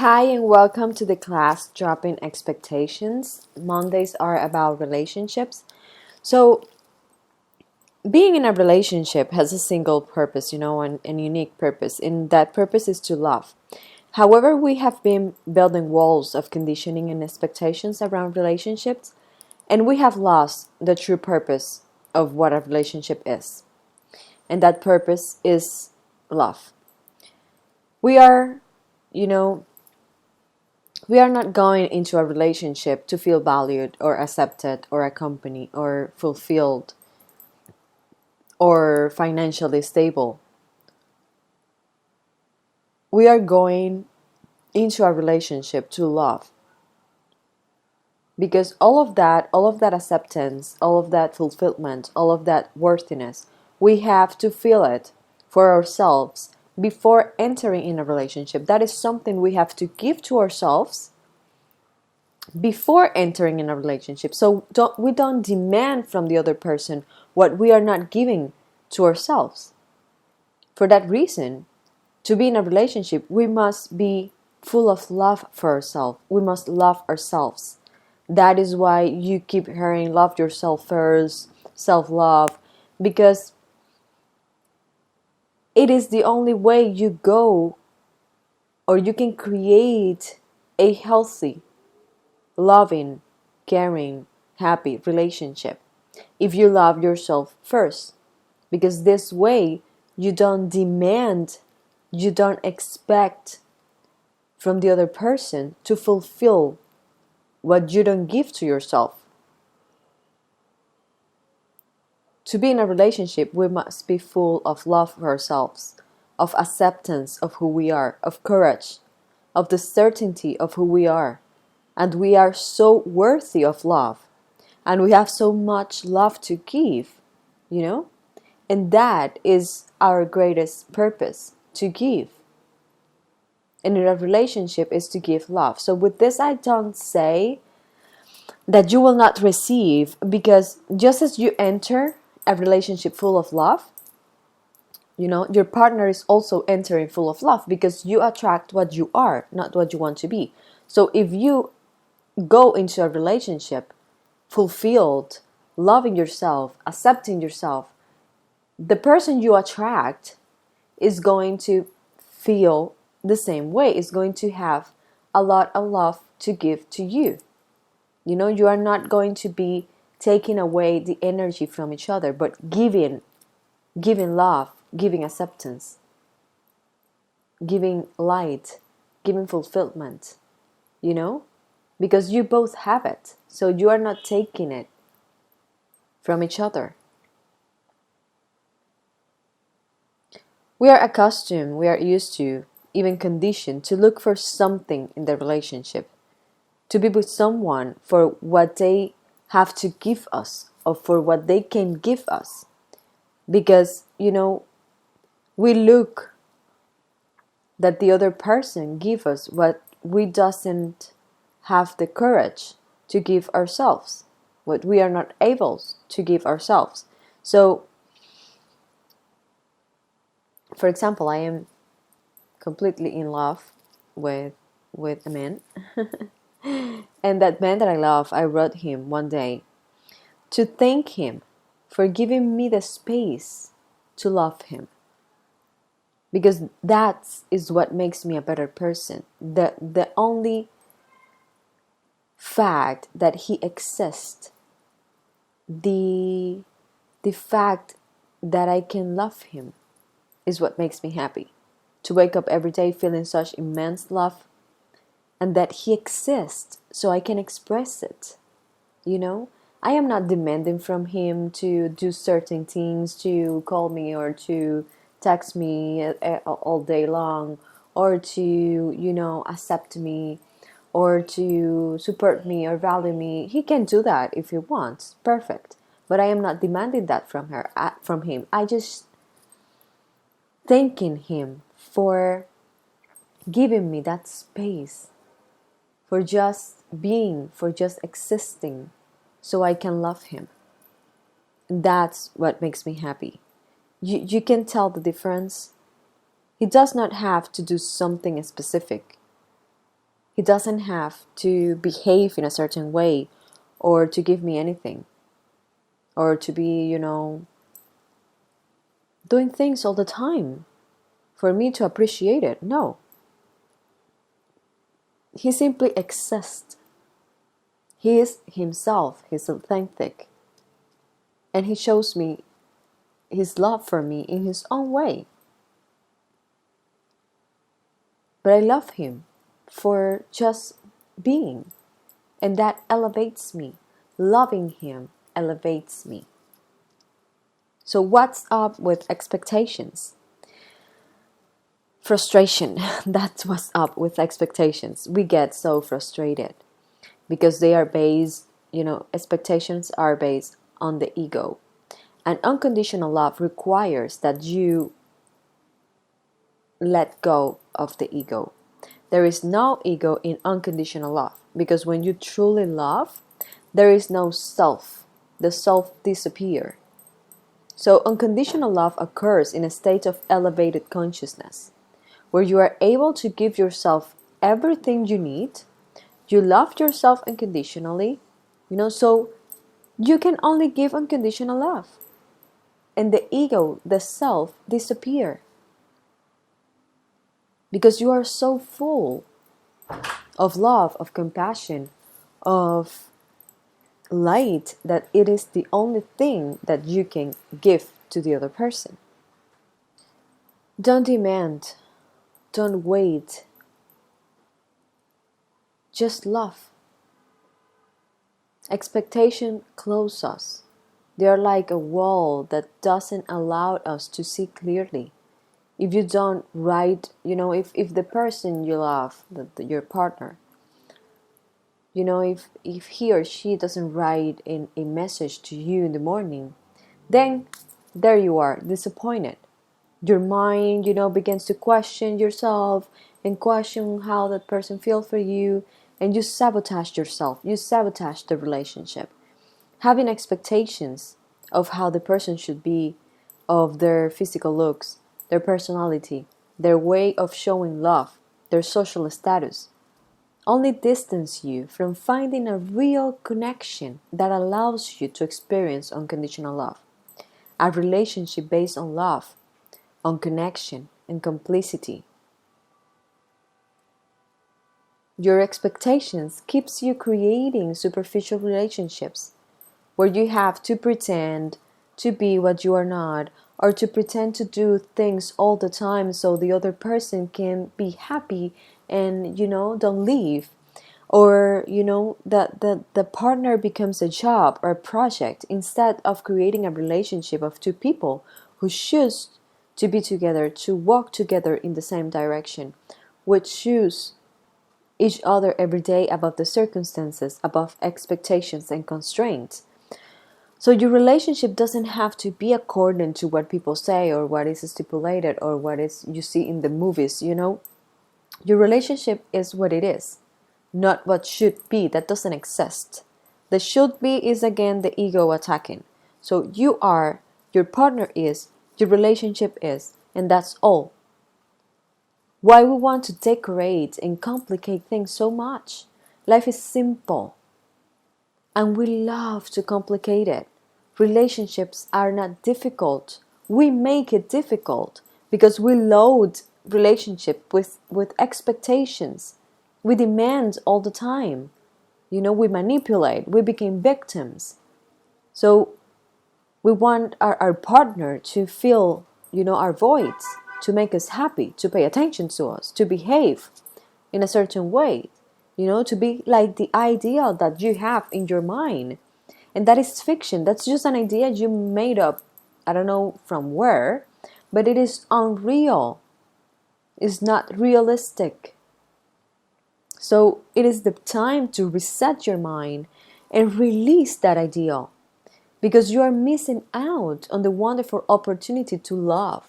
Hi, and welcome to the class Dropping Expectations. Mondays are about relationships. So, being in a relationship has a single purpose, and unique purpose, and that purpose is to love. However, we have been building walls of conditioning and expectations around relationships, and we have lost the true purpose of what a relationship is. And that purpose is love. We are, you know, we are not going into a relationship to feel valued or accepted or accompanied or fulfilled or financially stable. We are going into a relationship to love. Because all of that acceptance, all of that fulfillment, all of that worthiness, we have to feel it for ourselves before entering in a relationship. That is something we have to give to ourselves before entering in a relationship. So we don't demand from the other person what we are not giving to ourselves. For that reason, to be in a relationship, we must be full of love for ourselves. We must love ourselves. That is why you keep hearing love yourself first, self-love, because it is the only way you go or you can create a healthy, loving, caring, happy relationship if you love yourself first. Because this way, you don't demand, you don't expect from the other person to fulfill what you don't give to yourself. To be in a relationship, we must be full of love for ourselves, of acceptance of who we are, of courage, of the certainty of who we are. And we are so worthy of love. And we have so much love to give, you know? And that is our greatest purpose, to give. And in a relationship is to give love. So with this, I don't say that you will not receive, because just as you enter a relationship full of love, your partner is also entering full of love, because you attract what you are, not what you want to be. So if you go into a relationship fulfilled, loving yourself, accepting yourself, the person you attract is going to feel the same way, is going to have a lot of love to give to you. You are not going to be taking away the energy from each other, but giving love, giving acceptance, giving light, giving fulfillment, because you both have it. So you are not taking it from each other. We are accustomed, we are used to, even conditioned to look for something in the relationship, to be with someone for what they have to give us or for what they can give us. Because, we look that the other person give us what we doesn't have the courage to give ourselves, what we are not able to give ourselves. So, for example, I am completely in love with a man. And that man that I love, I wrote him one day to thank him for giving me the space to love him. Because that is what makes me a better person. The only fact that he exists, the fact that I can love him is what makes me happy. To wake up every day feeling such immense love, and that he exists so I can express it. I am not demanding from him to do certain things, to call me or to text me all day long, or to, accept me, or to support me or value me. He can do that if he wants. Perfect. But I am not demanding that from him. I just thanking him for giving me that space, for just being, for just existing, so I can love him. That's what makes me happy. You can tell the difference. He does not have to do something specific. He doesn't have to behave in a certain way or to give me anything or to be, doing things all the time for me to appreciate it. No. He simply exists. He is himself. He's authentic. And he shows me his love for me in his own way. But I love him for just being. And that elevates me. Loving him elevates me. So what's up with expectations? Frustration. That's what's up with expectations. We get so frustrated because they are based, expectations are based on the ego. And unconditional love requires that you let go of the ego. There is no ego in unconditional love because when you truly love, there is no self. The self disappears. So unconditional love occurs in a state of elevated consciousness where you are able to give yourself everything you need. You love yourself unconditionally, so you can only give unconditional love. And the ego, the self, disappear. Because you are so full of love, of compassion, of light that it is the only thing that you can give to the other person. Don't demand. Don't wait. Just love. Expectation closes us. They are like a wall that doesn't allow us to see clearly. If you don't write, if the person you love, your partner, if he or she doesn't write in a message to you in the morning, then there you are, disappointed. Your mind, begins to question yourself and question how that person feels for you, and you sabotage yourself. You sabotage the relationship. Having expectations of how the person should be, of their physical looks, their personality, their way of showing love, their social status, only distance you from finding a real connection that allows you to experience unconditional love. A relationship based on love, on connection and complicity. Your expectations keeps you creating superficial relationships where you have to pretend to be what you are not, or to pretend to do things all the time so the other person can be happy and don't leave, or that the partner becomes a job or a project instead of creating a relationship of two people who choose to be together, to walk together in the same direction, which choose each other every day above the circumstances, above expectations and constraints. So your relationship doesn't have to be according to what people say or what is stipulated or what is you see in the movies, Your relationship is what it is, not what should be. That doesn't exist. The should be is again the ego attacking. So you are, your partner is, your relationship is, and that's all. Why we want to decorate and complicate things so much? Life is simple. And we love to complicate it. Relationships are not difficult. We make it difficult because we load relationship with expectations. We demand all the time. We manipulate. We become victims. So we want our partner to fill, our voids, to make us happy, to pay attention to us, to behave in a certain way. To be like the ideal that you have in your mind. And that is fiction. That's just an idea you made up, I don't know from where, but it is unreal. It's not realistic. So it is the time to reset your mind and release that ideal. Because you are missing out on the wonderful opportunity to love.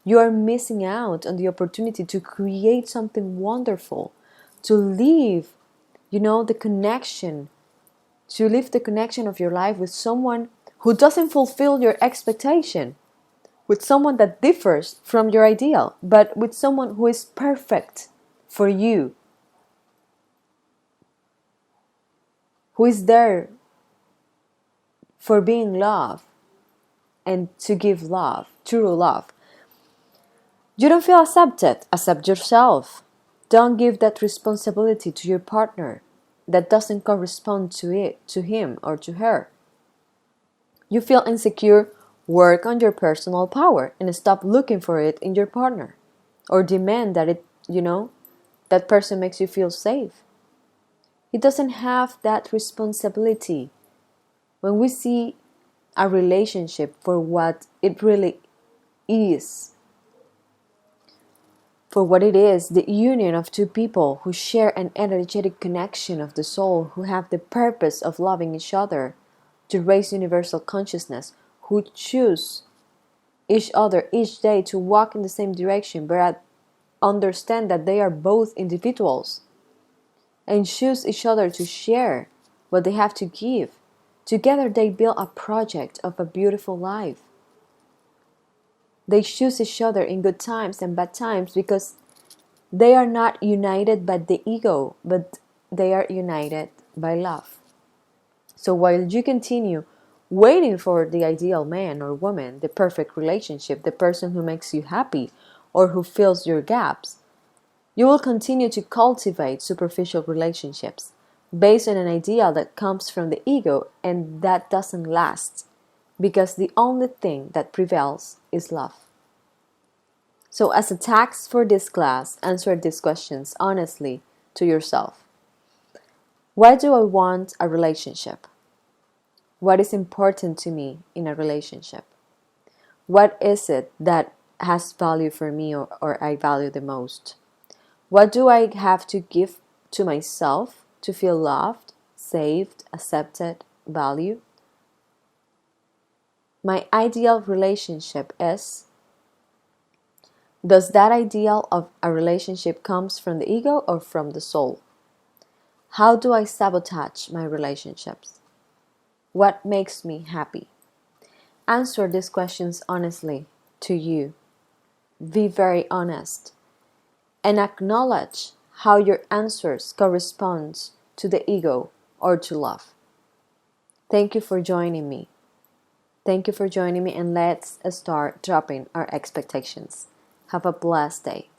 You are missing out on the opportunity to create something wonderful, to live, the connection, to live the connection of your life with someone who doesn't fulfill your expectation, with someone that differs from your ideal, but with someone who is perfect for you. who is there for being love and to give love, true love. You don't feel accepted, accept yourself. Don't give that responsibility to your partner that doesn't correspond to him or to her. You feel insecure, work on your personal power and stop looking for it in your partner or demand that that person makes you feel safe. He doesn't have that responsibility. When we see a relationship for what it really is, for what it is, the union of two people who share an energetic connection of the soul, who have the purpose of loving each other, to raise universal consciousness, who choose each other each day to walk in the same direction, but understand that they are both individuals and choose each other to share what they have to give. Together they build a project of a beautiful life. They choose each other in good times and bad times because they are not united by the ego, but they are united by love. So while you continue waiting for the ideal man or woman, the perfect relationship, the person who makes you happy or who fills your gaps, you will continue to cultivate superficial relationships based on an ideal that comes from the ego and that doesn't last because the only thing that prevails is love. So, as a task for this class, answer these questions honestly to yourself. Why do I want a relationship? What is important to me in a relationship? What is it that has value for me or I value the most? What do I have to give to myself to feel loved, saved, accepted, valued? My ideal relationship is. Does that ideal of a relationship comes from the ego or from the soul? How do I sabotage my relationships? What makes me happy? Answer these questions honestly to you. Be very honest and acknowledge how your answers correspond to the ego or to love. Thank you for joining me. Thank you for joining me, and let's start dropping our expectations. Have a blessed day.